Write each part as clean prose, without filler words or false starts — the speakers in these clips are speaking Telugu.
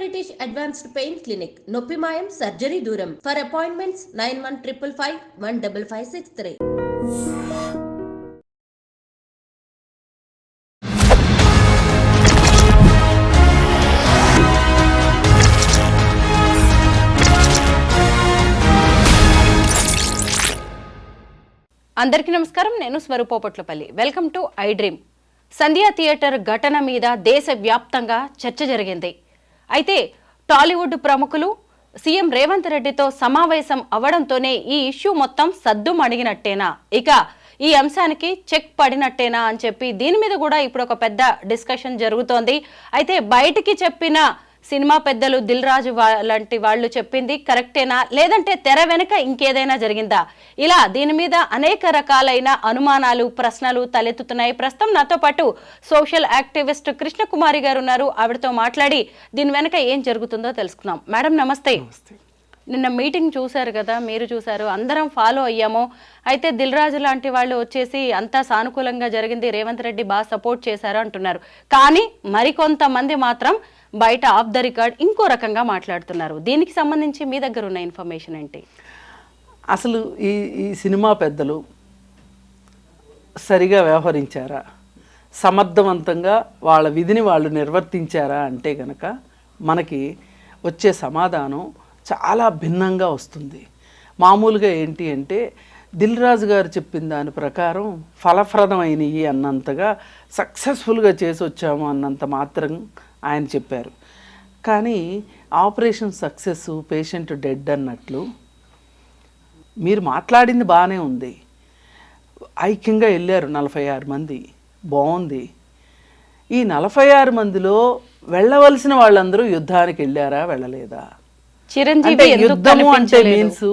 బ్రిటిష్ అడ్వాన్స్డ్ పెయిన్ క్లినిక్ నొప్పి మాయం సర్జరీ దూరం ఫర్ అపాయింట్మెంట్స్ 9155515563. అందరికీ నమస్కారం. నేను Swaroopa Potlapalli. Welcome to iDream. Sandhya theatre ఘటన మీద దేశవ్యాప్తంగా చర్చ జరిగింది. అయితే టాలీవుడ్ ప్రముఖులు సీఎం రేవంత్ రెడ్డితో సమావేశం అవడంతోనే ఈ ఇష్యూ మొత్తం సద్దుమణిగినట్టేనా, ఇక ఈ అంశానికి చెక్ పడినట్టేనా అని చెప్పి దీని మీద కూడా ఇప్పుడు ఒక పెద్ద డిస్కషన్ జరుగుతోంది. అయితే బయటికి చెప్పిన సినిమా పెద్దలు దిల్ రాజు లాంటి వాళ్ళు చెప్పింది కరెక్టేనా, లేదంటే తెర వెనుక ఇంకేదైనా జరిగిందా, ఇలా దీని మీద అనేక రకాలైన అనుమానాలు, ప్రశ్నలు తలెత్తుతున్నాయి. ప్రస్తుతం నాతో పాటు సోషల్ యాక్టివిస్ట్ కృష్ణకుమారి గారు ఉన్నారు. ఆవిడతో మాట్లాడి దీని వెనుక ఏం జరుగుతుందో తెలుసుకుందాం. మేడం నమస్తే. నిన్న మీటింగ్ చూశారు కదా, మీరు చూశారు, అందరం ఫాలో అయ్యాము. అయితే దిల్ రాజు లాంటి వాళ్ళు వచ్చేసి అంతా సానుకూలంగా జరిగింది, రేవంత్ రెడ్డి బాగా సపోర్ట్ చేశారు అంటున్నారు. కానీ మరికొంతమంది మాత్రం బయట ఆఫ్ ద రికార్డ్ ఇంకో రకంగా మాట్లాడుతున్నారు. దీనికి సంబంధించి మీ దగ్గర ఉన్న ఇన్ఫర్మేషన్ ఏంటి? అసలు ఈ సినిమా పెద్దలు సరిగా వ్యవహరించారా, సమర్థవంతంగా వాళ్ళ విధిని వాళ్ళు నిర్వర్తించారా అంటే గనక మనకి వచ్చే సమాధానం చాలా భిన్నంగా వస్తుంది. మామూలుగా ఏంటి అంటే దిల్ రాజు గారు చెప్పిన దాని ప్రకారం ఫలప్రదమైనవి అన్నంతగా సక్సెస్ఫుల్గా చేసి వచ్చాము అన్నంత మాత్రం ఆయన చెప్పారు. కానీ ఆపరేషన్ సక్సెస్, పేషెంట్ డెడ్ అన్నట్లు మీరు మాట్లాడింది బాగానే ఉంది. ఐక్యంగా వెళ్ళారు 46 మంది, బాగుంది. ఈ 46 మందిలో వెళ్ళవలసిన వాళ్ళందరూ యుద్ధానికి వెళ్ళారా, వెళ్ళలేదా? చిరంజీవి యుద్ధము అంటే మీన్స్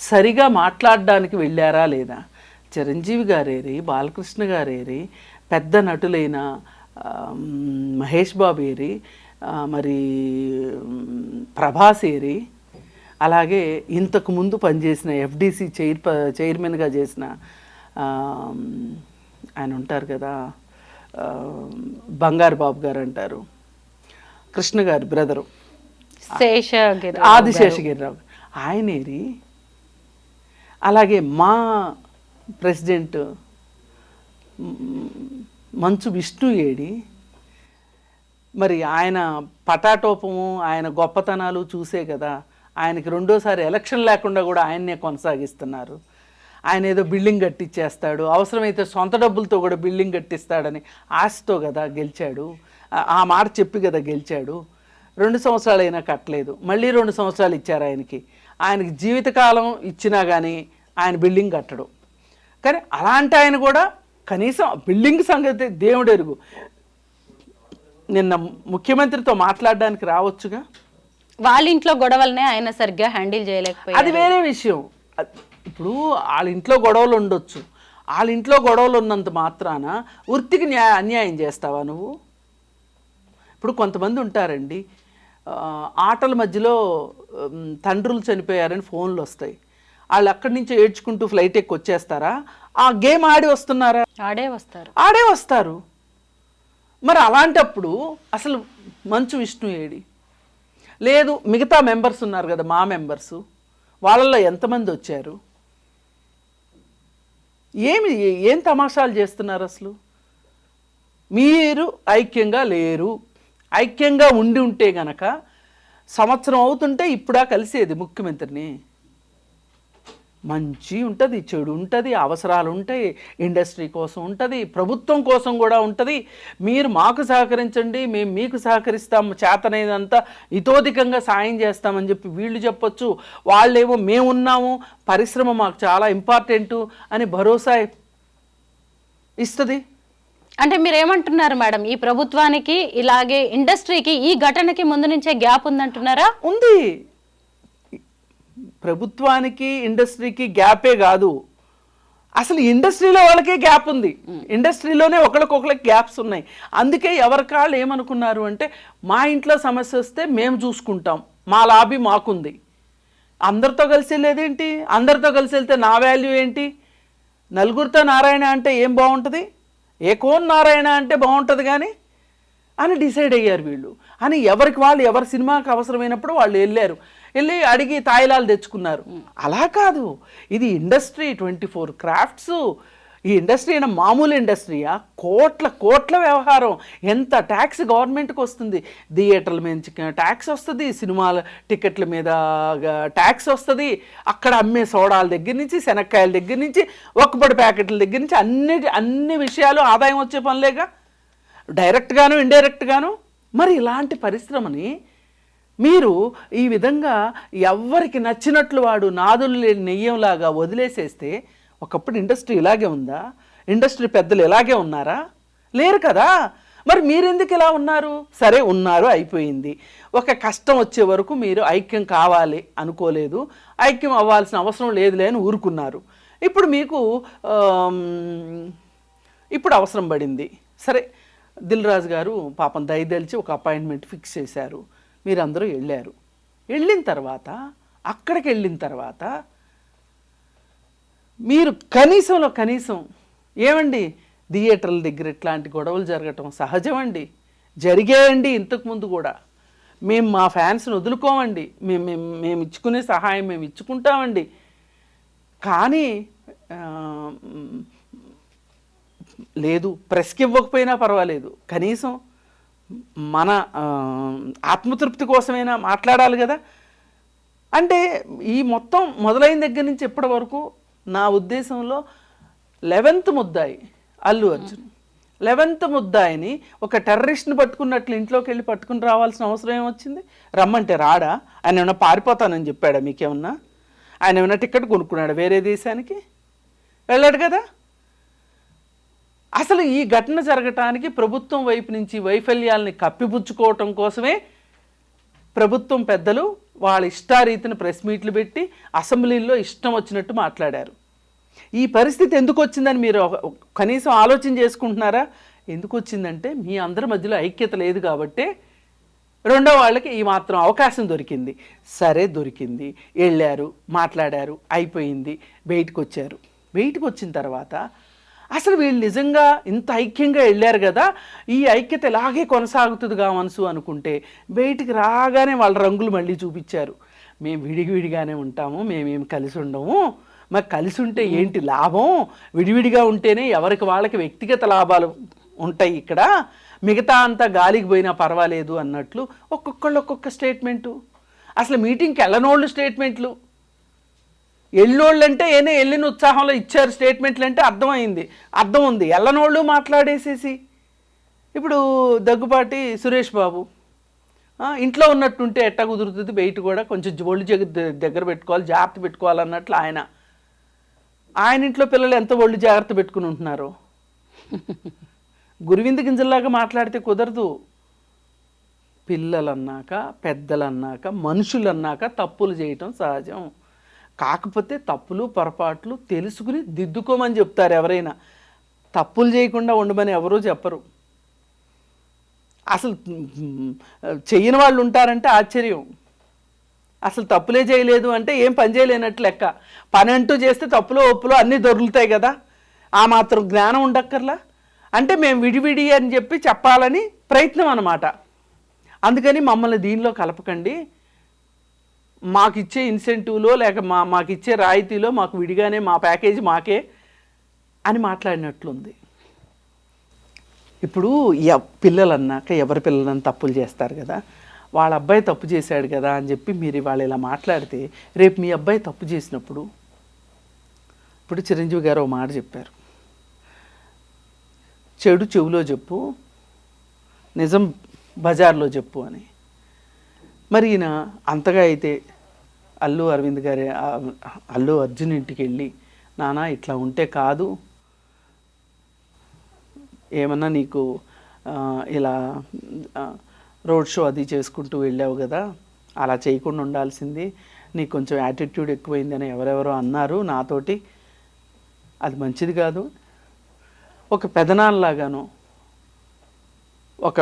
సరిగా మాట్లాడడానికి వెళ్ళారా లేదా? చిరంజీవి గారేరి, బాలకృష్ణ గారేరి, పెద్ద నటులైన మహేష్ బాబు ఏరి, మరి ప్రభాస్ ఏరి, అలాగే ఇంతకు ముందు పనిచేసిన ఎఫ్డిసి చైర్మన్గా చేసిన ఆయన ఉంటారు కదా, బంగారు బాబు గారు అంటారు, కృష్ణ గారి బ్రదరు ఆదిశేషగిరిరావు, ఆయనేరి. అలాగే మా ప్రెసిడెంట్ మంచు విష్ణు ఏడి. మరి ఆయన పటాటోపము, ఆయన గొప్పతనాలు చూసే కదా ఆయనకి రెండోసారి ఎలక్షన్ లేకుండా కూడా ఆయన్నే కొనసాగిస్తున్నారు. ఆయన ఏదో బిల్డింగ్ కట్టించేస్తాడు, అవసరమైతే సొంత డబ్బులతో కూడా బిల్డింగ్ కట్టిస్తాడని ఆశతో కదా గెలిచాడు. ఆ మాట చెప్పి కదా గెలిచాడు. 2 సంవత్సరాలు అయినా కట్టలేదు, మళ్ళీ 2 సంవత్సరాలు ఇచ్చారు ఆయనకి. ఆయనకి జీవితకాలం ఇచ్చినా కానీ ఆయన బిల్డింగ్ కట్టడు. కానీ అలాంటి ఆయన కూడా కనీసం బిల్డింగ్ సంగతి దేవుడు ఎరుగు. నిన్న ముఖ్యమంత్రితో మాట్లాడడానికి రావచ్చుగా. వాళ్ళ ఇంట్లో గొడవలనే ఆయన సరిగ్గా హ్యాండిల్ చేయలేకపోయారు. అది వేరే విషయం. ఇప్పుడు వాళ్ళ ఇంట్లో గొడవలు ఉండొచ్చు, వాళ్ళ ఇంట్లో గొడవలు ఉన్నంత మాత్రాన వృత్తికి అన్యాయం చేస్తావా నువ్వు? ఇప్పుడు కొంతమంది ఉంటారండి, ఆటల మధ్యలో తండ్రులు చనిపోయారని ఫోన్లు వస్తాయి, వాళ్ళు అక్కడి నుంచి ఏడ్చుకుంటూ ఫ్లైట్ ఎక్కి వచ్చేస్తారా? ఆ గేమ్ ఆడి వస్తున్నారా? ఆడే వస్తారు. మరి అలాంటప్పుడు అసలు మంచు విష్ణు ఏడి? లేదు, మిగతా మెంబర్స్ ఉన్నారు కదా, మా మెంబర్సు, వాళ్ళల్లో ఎంతమంది వచ్చారు? ఏం తమాషాలు చేస్తున్నారు అసలు? మీరు ఐక్యంగా లేరు. ఐక్యంగా ఉండి ఉంటే గనక సంవత్సరం అవుతుంటే ఇప్పుడా కలిసేది ముఖ్యమంత్రిని. మంచి ఉంటుంది, చెడు ఉంటుంది, అవసరాలు ఉంటాయి, ఇండస్ట్రీ కోసం ఉంటుంది, ప్రభుత్వం కోసం కూడా ఉంటుంది. మీరు మాకు సహకరించండి, మేము మీకు సహకరిస్తాము, చేతనైనంతా ఇతోధికంగా సాయం చేస్తామని చెప్పి వీళ్ళు చెప్పొచ్చు. వాళ్ళేమో మేమున్నాము, పరిశ్రమ మాకు చాలా ఇంపార్టెంటు అని భరోసా ఇస్తుంది. అంటే మీరు ఏమంటున్నారు మేడం, ఈ ప్రభుత్వానికి ఇలాగే ఇండస్ట్రీకి ఈ ఘటనకి ముందు నుంచే గ్యాప్ ఉందంటున్నారా? ఉంది. ప్రభుత్వానికి ఇండస్ట్రీకి గ్యాపే కాదు, అసలు ఇండస్ట్రీలో వాళ్ళకే గ్యాప్ ఉంది. ఇండస్ట్రీలోనే ఒకరికొకరికి గ్యాప్స్ ఉన్నాయి. అందుకే ఎవరికాళ్ళు ఏమనుకున్నారు అంటే, మా ఇంట్లో సమస్య వస్తే మేము చూసుకుంటాం, మా లాబీ మాకుంది. అందరితో కలిసి వెళ్ళేదేంటి? అందరితో కలిసి వెళ్తే నా వాల్యూ ఏంటి? నలుగురితో నారాయణ అంటే ఏం బాగుంటుంది? ఏకోన్ నారాయణ అంటే బాగుంటుంది. కానీ అని డిసైడ్ అయ్యారు వీళ్ళు. అని ఎవరికి వాళ్ళు ఎవరి సినిమాకి అవసరమైనప్పుడు వాళ్ళు వెళ్ళి అడిగి తాయిలాలు తెచ్చుకున్నారు. అలా కాదు, ఇది ఇండస్ట్రీ, 24 క్రాఫ్ట్స్. ఈ ఇండస్ట్రీ అయినా మామూలు ఇండస్ట్రీయా? కోట్ల వ్యవహారం. ఎంత ట్యాక్స్ గవర్నమెంట్కి వస్తుంది, థియేటర్ల మీద ట్యాక్స్ వస్తుంది, సినిమాల టికెట్ల మీద ట్యాక్స్ వస్తుంది, అక్కడ అమ్మే సోడాల దగ్గర నుంచి, శనక్కాయల దగ్గర నుంచి, ఒక్కపడి ప్యాకెట్ల దగ్గర నుంచి అన్ని విషయాలు ఆదాయం వచ్చే పనులేగా, డైరెక్ట్గాను ఇండైరెక్ట్గాను. మరి ఇలాంటి పరిశ్రమని మీరు ఈ విధంగా ఎవరికి నచ్చినట్లు వాడు నాదులు లేని నెయ్యంలాగా వదిలేసేస్తే, ఒకప్పుడు ఇండస్ట్రీ ఇలాగే ఉందా? ఇండస్ట్రీ పెద్దలు ఇలాగే ఉన్నారా? లేరు కదా. మరి మీరెందుకు ఇలా ఉన్నారు? సరే ఉన్నారు, అయిపోయింది. ఒక కష్టం వచ్చే వరకు మీరు ఐక్యం కావాలి అనుకోలేదు, ఐక్యం అవ్వాల్సిన అవసరం లేదులే అని ఊరుకున్నారు. ఇప్పుడు మీకు ఇప్పుడు అవసరం పడింది. సరే, దిల్ రాజు గారు పాపం దయదలిచి ఒక అపాయింట్మెంట్ ఫిక్స్ చేశారు. మీరందరూ వెళ్ళిన తర్వాత అక్కడికి వెళ్ళిన తర్వాత మీరు కనీసం ఏమండి, థియేటర్ల దగ్గర ఇట్లాంటి గొడవలు జరగటం సహజమండి, జరిగాయండి ఇంతకుముందు కూడా. మేము మా ఫ్యాన్స్ని వదులుకోమండి, మేము ఇచ్చుకునే సహాయం మేము ఇచ్చుకుంటామండి. కానీ లేదు, ప్రెస్కి ఇవ్వకపోయినా పర్వాలేదు, కనీసం మన ఆత్మతృప్తి కోసమైనా మాట్లాడాలి కదా. అంటే ఈ మొత్తం మొదలైన దగ్గర నుంచి ఇప్పటి వరకు నా ఉద్దేశంలో 11th ముద్దాయి అల్లు అర్జున్. 11th ముద్దాయిని ఒక టెర్రరిస్ట్ని పట్టుకున్నట్లు ఇంట్లోకి వెళ్ళి పట్టుకుని రావాల్సిన అవసరం ఏమొచ్చింది? రమ్మంటే రాడా? ఆయన ఏమన్నా పారిపోతానని చెప్పాడా మీకేమన్నా? ఆయన ఏమన్నా టికెట్ కొనుక్కున్నాడా వేరే దేశానికి? వెళ్ళాడు కదా. అసలు ఈ ఘటన జరగటానికి ప్రభుత్వం వైపు నుంచి వైఫల్యాల్ని కప్పిపుచ్చుకోవటం కోసమే ప్రభుత్వం పెద్దలు వాళ్ళ ఇష్టారీతిని ప్రెస్ మీట్లు పెట్టి అసెంబ్లీలో ఇష్టం వచ్చినట్టు మాట్లాడారు. ఈ పరిస్థితి ఎందుకు వచ్చిందని మీరు కనీసం ఆలోచన చేసుకుంటున్నారా? ఎందుకు వచ్చిందంటే మీ అందరి మధ్యలో ఐక్యత లేదు కాబట్టి రెండో వాళ్ళకి ఈ మాత్రం అవకాశం దొరికింది. సరే, దొరికింది, వెళ్ళారు, మాట్లాడారు, అయిపోయింది, బయటకు వచ్చారు. బయటకు వచ్చిన తర్వాత అసలు వీళ్ళు నిజంగా ఇంత ఐక్యంగా వెళ్ళారు కదా, ఈ ఐక్యత ఇలాగే కొనసాగుతుంది కావనసు అనుకుంటే బయటికి రాగానే వాళ్ళ రంగులు మళ్ళీ చూపించారు. మేము విడిగానే ఉంటాము, మేమేం కలిసి ఉండము, మాకు కలిసి ఉంటే ఏంటి లాభం, విడివిడిగా ఉంటేనే ఎవరికి వాళ్ళకి వ్యక్తిగత లాభాలు ఉంటాయి, ఇక్కడ మిగతా అంతా గాలికి పోయినా పర్వాలేదు అన్నట్లు ఒక్కొక్కళ్ళు ఒక్కొక్క స్టేట్మెంటు. అసలు మీటింగ్కి వెళ్ళనోళ్ళు స్టేట్మెంట్లు, వెళ్ళోళ్ళంటే వెళ్ళిన ఉత్సాహంలో ఇచ్చారు స్టేట్మెంట్లు అంటే అర్థం ఉంది. వెళ్ళనోళ్ళు మాట్లాడేసేసి ఇప్పుడు దగ్గుపాటి సురేష్ బాబు ఇంట్లో ఉన్నట్టుంటే ఎట్టా కుదురుతుంది, బయట కూడా కొంచెం ఒళ్ళు దగ్గర పెట్టుకోవాలి, జాగ్రత్త పెట్టుకోవాలన్నట్లు ఆయన ఇంట్లో పిల్లలు ఎంత ఒళ్ళు జాగ్రత్త పెట్టుకుని ఉంటున్నారు. గురువింద గింజల్లాగా మాట్లాడితే కుదరదు. పిల్లలన్నాక, పెద్దలన్నాక, మనుషులన్నాక తప్పులు చేయటం సహజం. కాకపోతే తప్పులు పొరపాట్లు తెలుసుకుని దిద్దుకోమని చెప్తారు ఎవరైనా, తప్పులు చేయకుండా ఉండమని ఎవరూ చెప్పరు. అసలు చెయ్యని వాళ్ళు ఉంటారంటే ఆశ్చర్యం. అసలు తప్పులే చేయలేదు అంటే ఏం పని చేయలేనట్లు లెక్క. పని అంటూ చేస్తే తప్పులు ఒప్పులు అన్నీ దొరుకుతాయి కదా, ఆ మాత్రం జ్ఞానం ఉండక్కర్లా. అంటే మేము విడివిడి అని చెప్పి చెప్పాలని ప్రయత్నం అన్నమాట. అందుకని మమ్మల్ని దీనిలో కలపకండి, మాకిచ్చే ఇన్సెంటివ్లో లేక మాకిచ్చే రాయితీలో మాకు విడిగానే మా ప్యాకేజీ మాకే అని మాట్లాడినట్లుంది. ఇప్పుడు పిల్లలు అన్నాక ఎవరి పిల్లలని తప్పులు చేస్తారు కదా, వాళ్ళ అబ్బాయి తప్పు చేశాడు కదా అని చెప్పి మీరు వాళ్ళు ఇలా మాట్లాడితే రేపు మీ అబ్బాయి తప్పు చేసినప్పుడు, ఇప్పుడు చిరంజీవి గారు ఒక మాట చెప్పారు, చెడు చెవులో చెప్పు, నిజం బజార్లో చెప్పు అని. మరి ఈయన అంతగా అయితే అల్లు అర్జున్ ఇంటికి వెళ్ళి, నానా ఇట్లా ఉంటే కాదు, ఏమన్నా నీకు ఇలా రోడ్ షో అది చేసుకుంటూ వెళ్ళావు కదా, అలా చేయకుండా ఉండాల్సింది, నీకు కొంచెం యాటిట్యూడ్ ఎక్కువైందని ఎవరెవరో అన్నారు నాతోటి, అది మంచిది కాదు, ఒక పెదనాన్నలాగానో ఒక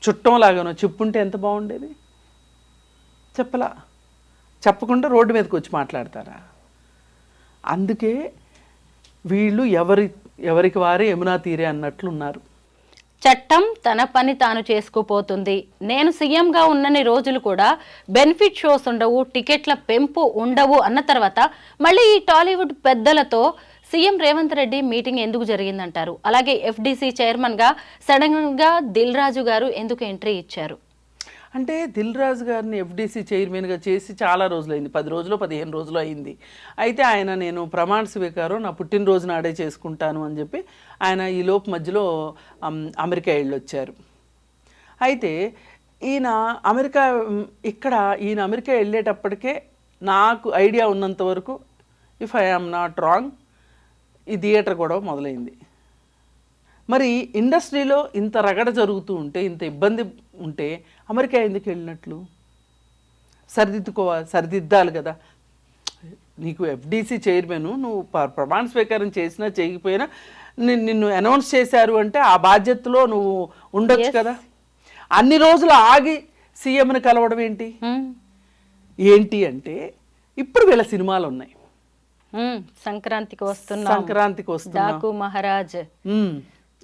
చుట్టంలాగానో చెప్పుంటే ఎంత బాగుండేది. చెప్పకుండా రోడ్డు మీదకి వచ్చి మాట్లాడతారా? అందుకే వీళ్ళు ఎవరికి వారే యమునా తీరే అన్నట్లు ఉన్నారు. చట్టం తన పని తాను చేసుకుపోతుంది. నేను సీఎంగా ఉన్నన్ని రోజులు కూడా బెనిఫిట్ షోస్ ఉండవు, టికెట్ల పెంపు ఉండవు అన్న తర్వాత మళ్ళీ ఈ టాలీవుడ్ పెద్దలతో సీఎం రేవంత్ రెడ్డి మీటింగ్ ఎందుకు జరిగిందంటారు? అలాగే ఎఫ్డీసీ చైర్మన్గా సడన్గా దిల్ రాజు గారు ఎందుకు ఎంట్రీ ఇచ్చారు? అంటే దిల్ రాజు గారిని ఎఫ్డీసీ చైర్మన్గా చేసి చాలా రోజులైంది, 10 రోజులు 15 రోజులు అయింది. అయితే ఆయన నేను ప్రమాణ స్వీకారం నా పుట్టినరోజు నాడే చేసుకుంటాను అని చెప్పి ఆయన ఈ లోపు మధ్యలో అమెరికా వెళ్ళొచ్చారు. అయితే ఈయన అమెరికా వెళ్ళేటప్పటికే నాకు ఐడియా ఉన్నంత వరకు, if I am not wrong, ఈ థియేటర్ గొడవ మొదలైంది. మరి ఇండస్ట్రీలో ఇంత రగడ జరుగుతూ ఉంటే, ఇంత ఇబ్బంది ఉంటే అమెరికా ఎందుకు వెళ్ళినట్లు? సరిదిద్దాలి కదా. నీకు ఎఫ్డీసీ చైర్మన్, నువ్వు ప్రమాణ స్వీకారం చేసినా చేయకపోయినా నిన్ను అనౌన్స్ చేశారు అంటే ఆ బాధ్యతలో నువ్వు ఉండొచ్చు కదా. అన్ని రోజులు ఆగి సీఎంని కలవడం ఏంటి అంటే ఇప్పుడు వీళ్ళ సినిమాలు ఉన్నాయి. సంక్రాంతికి వస్తున్నా, మహారాజ్,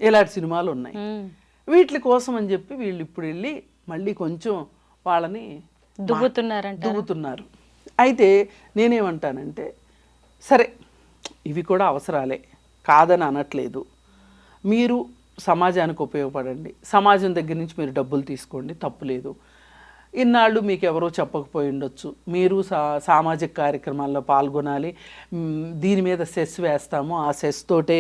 ఇలాంటి సినిమాలు ఉన్నాయి. వీటి కోసం అని చెప్పి వీళ్ళు ఇప్పుడు వెళ్ళి మళ్ళీ కొంచెం వాళ్ళని దువ్వుతున్నారు. అయితే నేనేమంటానంటే, సరే ఇవి కూడా అవసరాలే, కాదని అనట్లేదు. మీరు సమాజానికి ఉపయోగపడండి, సమాజం దగ్గర నుంచి మీరు డబ్బులు తీసుకోండి, తప్పులేదు. ఇన్నాళ్ళు మీకు ఎవరో చెప్పకపోయి ఉండొచ్చు, మీరు సామాజిక కార్యక్రమాల్లో పాల్గొనాలి, దీని మీద సెస్ వేస్తాము, ఆ సెస్ తోటే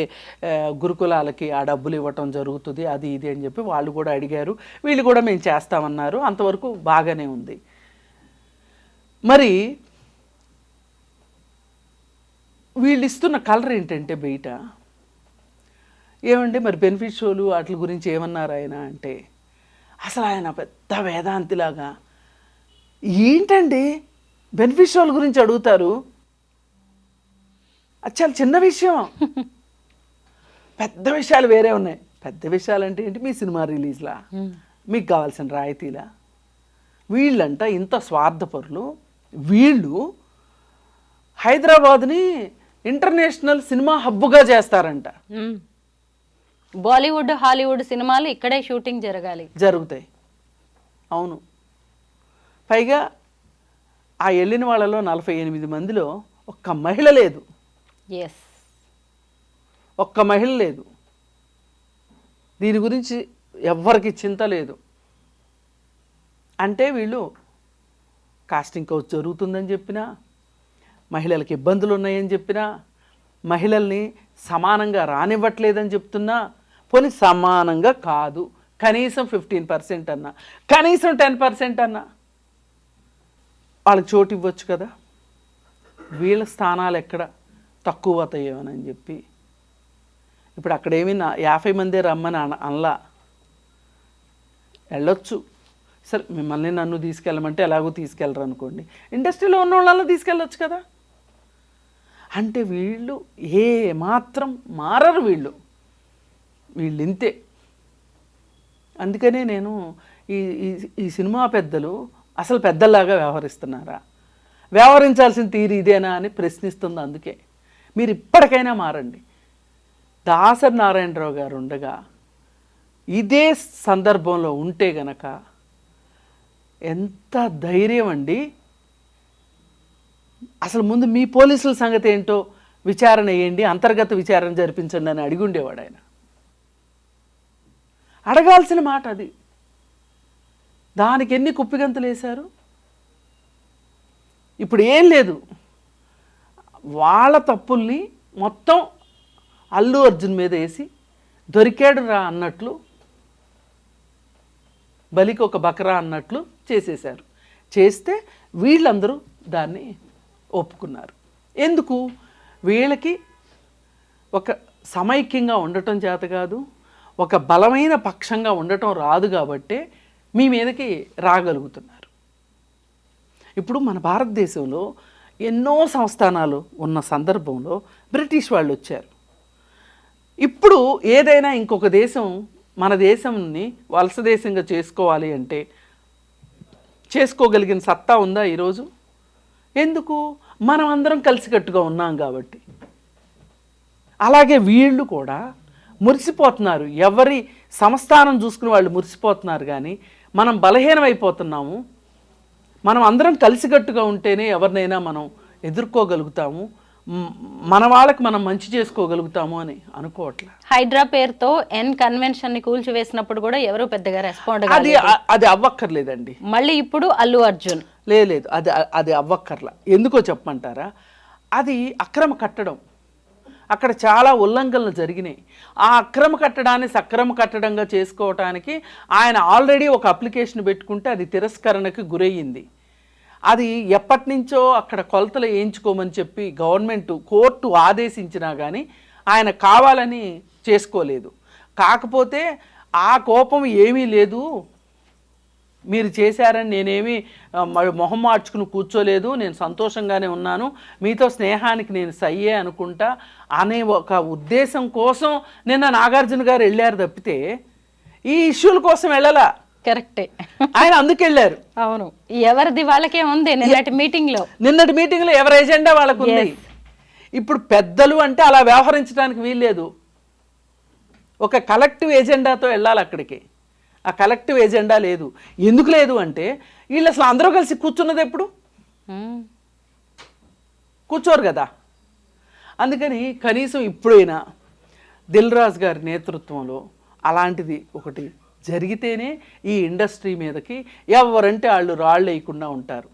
గురుకులాలకి ఆ డబ్బులు ఇవ్వటం జరుగుతుంది, అది ఇది అని చెప్పి వాళ్ళు కూడా అడిగారు. వీళ్ళు కూడా మేము చేస్తామన్నారు. అంతవరకు బాగానే ఉంది. మరి వీళ్ళు ఇస్తున్న కలర్ ఏంటంటే బయట ఏమంటే, మరి బెనిఫిట్ షోలు వాటి గురించి ఏమన్నారు ఆయన అంటే, అసలు ఆయన పెద్ద వేదాంతిలాగా, ఏంటండి బెనిఫిట్ షోల గురించి అడుగుతారు, అది చాలా చిన్న విషయం, పెద్ద విషయాలు వేరే ఉన్నాయి. పెద్ద విషయాలు అంటే ఏంటి? మీ సినిమా రిలీజ్లా, మీకు కావాల్సిన రాయితీలా? వీళ్ళంట ఇంత స్వార్థపరులు. వీళ్ళు హైదరాబాద్ని ఇంటర్నేషనల్ సినిమా హబ్బుగా చేస్తారంట. బాలీవుడ్, హాలీవుడ్ సినిమాలు ఇక్కడే షూటింగ్ జరుగుతాయి. అవును. పైగా ఆ వెళ్ళిన వాళ్ళలో 48 మందిలో ఒక్క మహిళ లేదు. ఒక్క మహిళ లేదు. దీని గురించి ఎవ్వరికి చింత లేదు. అంటే వీళ్ళు కాస్టింగ్ కౌచ్ జరుగుతుందని చెప్పినా, మహిళలకు ఇబ్బందులు ఉన్నాయని చెప్పినా, మహిళల్ని సమానంగా రానివ్వట్లేదని చెప్తున్నా, పోనీ సమానంగా కాదు, కనీసం 15% అన్నా, కనీసం 10% అన్నా వాళ్ళకి చోటు ఇవ్వచ్చు కదా. వీళ్ళ స్థానాలు ఎక్కడ తక్కువ అవుతాయేమోనని చెప్పి ఇప్పుడు అక్కడేమీ 50 మందే రమ్మని అనలా. వెళ్ళొచ్చు. సరే మిమ్మల్ని నన్ను తీసుకెళ్ళమంటే ఎలాగో తీసుకెళ్ళరు అనుకోండి, ఇండస్ట్రీలో ఉన్న వాళ్ళని తీసుకెళ్ళొచ్చు కదా. అంటే వీళ్ళు ఏ మాత్రం మారరు. వీళ్ళు ఇంతే. అందుకనే నేను ఈ సినిమా పెద్దలు అసలు పెద్దలాగా వ్యవహరిస్తున్నారా, వ్యవహరించాల్సిన తీరు ఇదేనా అని ప్రశ్నిస్తుంది. అందుకే మీరు ఇప్పటికైనా మారండి. దాసరి నారాయణరావు గారు ఉండగా ఇదే సందర్భంలో ఉంటే గనక ఎంత ధైర్యం అండి. అసలు ముందు మీ పోలీసుల సంగతి ఏంటో విచారణ వేయండి, అంతర్గత విచారణ జరిపించండి అని అడిగి ఉండేవాడు ఆయన. అడగాల్సిన మాట అది. దానికి ఎన్ని కుప్పిగంతులు వేశారు. ఇప్పుడు ఏం లేదు. వాళ్ళ తప్పుల్ని మొత్తం అల్లు అర్జున్ మీద వేసి దొరికాడు రా అన్నట్లు, బలికి ఒక బకరా అన్నట్లు చేసేశారు. చేస్తే వీళ్ళందరూ దాన్ని ఒప్పుకున్నారు. ఎందుకు? వీళ్ళకి ఒక సమైక్యంగా ఉండటం చేత కాదు, ఒక బలమైన పక్షంగా ఉండటం రాదు కాబట్టే మీ మీదకి రాగలుగుతున్నారు. ఇప్పుడు మన భారతదేశంలో ఎన్నో సంస్థానాలు ఉన్న సందర్భంలో బ్రిటిష్ వాళ్ళు వచ్చారు. ఇప్పుడు ఏదైనా ఇంకొక దేశం మన దేశంని వలస దేశంగా చేసుకోవాలి అంటే చేసుకోగలిగిన సత్తా ఉందా ఈరోజు? ఎందుకు? మనం అందరం కలిసికట్టుగా ఉన్నాం కాబట్టి. అలాగే వీళ్ళు కూడా మురిసిపోతున్నారు, ఎవరి సంస్థానం చూసుకుని వాళ్ళు మురిసిపోతున్నారు. కానీ మనం బలహీనమైపోతున్నాము. మనం అందరం కలిసికట్టుగా ఉంటేనే ఎవరినైనా మనం ఎదుర్కోగలుగుతాము, మన వాళ్ళకి మనం మంచి చేసుకోగలుగుతాము అని అనుకోవట్లే. హైడ్రా పేరుతో కన్వెన్షన్ ని కూల్చివేసినప్పుడు కూడా ఎవరు పెద్దగా రెస్పాండ్ అది అవ్వక్కర్లేదండి. మళ్ళీ ఇప్పుడు అల్లు అర్జున్ లేదు, అది అవ్వక్కర్లా. ఎందుకో చెప్పమంటారా? అది అక్రమ కట్టడం. అక్కడ చాలా ఉల్లంఘనలు జరిగినాయి. ఆ అక్రమ కట్టడాన్ని సక్రమ కట్టడంగా చేసుకోవటానికి ఆయన ఆల్రెడీ ఒక అప్లికేషన్ పెట్టుకుంటే అది తిరస్కరణకి గురయ్యింది. అది ఎప్పటి నుంచో అక్కడ కొలతలు వేయించుకోమని చెప్పి గవర్నమెంట్ కోర్టు ఆదేశించినా కానీ ఆయన కావాలని చేసుకోలేదు. కాకపోతే ఆ కోపం ఏమీ లేదు, మీరు చేశారని నేనేమి మొహం మార్చుకుని కూర్చోలేదు, నేను సంతోషంగానే ఉన్నాను, మీతో స్నేహానికి నేను సయ్యే అనుకుంటా అనే ఒక ఉద్దేశం కోసం నిన్న నాగార్జున గారు వెళ్ళారు తప్పితే ఈ ఇష్యూల కోసం వెళ్ళలా. కరెక్టే, ఆయన అందుకు వెళ్ళారు. అవును, ఎవరిది వాళ్ళకే ఉంది. నిన్నటి మీటింగ్లో ఎవరి ఎజెండా వాళ్ళకు ఉంది. ఇప్పుడు పెద్దలు అంటే అలా వ్యవహరించడానికి వీల్లేదు. ఒక కలెక్టివ్ ఎజెండాతో వెళ్ళాలి అక్కడికి. ఆ కలెక్టివ్ ఎజెండా లేదు. ఎందుకు లేదు అంటే వీళ్ళు అసలు అందరూ కలిసి కూర్చున్నది ఎప్పుడు? కూర్చోరు కదా. అందుకని కనీసం ఇప్పుడైనా దిల్ రాజు గారి నేతృత్వంలో అలాంటిది ఒకటి జరిగితేనే ఈ ఇండస్ట్రీ మీదకి ఎవరంటే వాళ్ళు రాళ్ళు వేయకుండా ఉంటారు.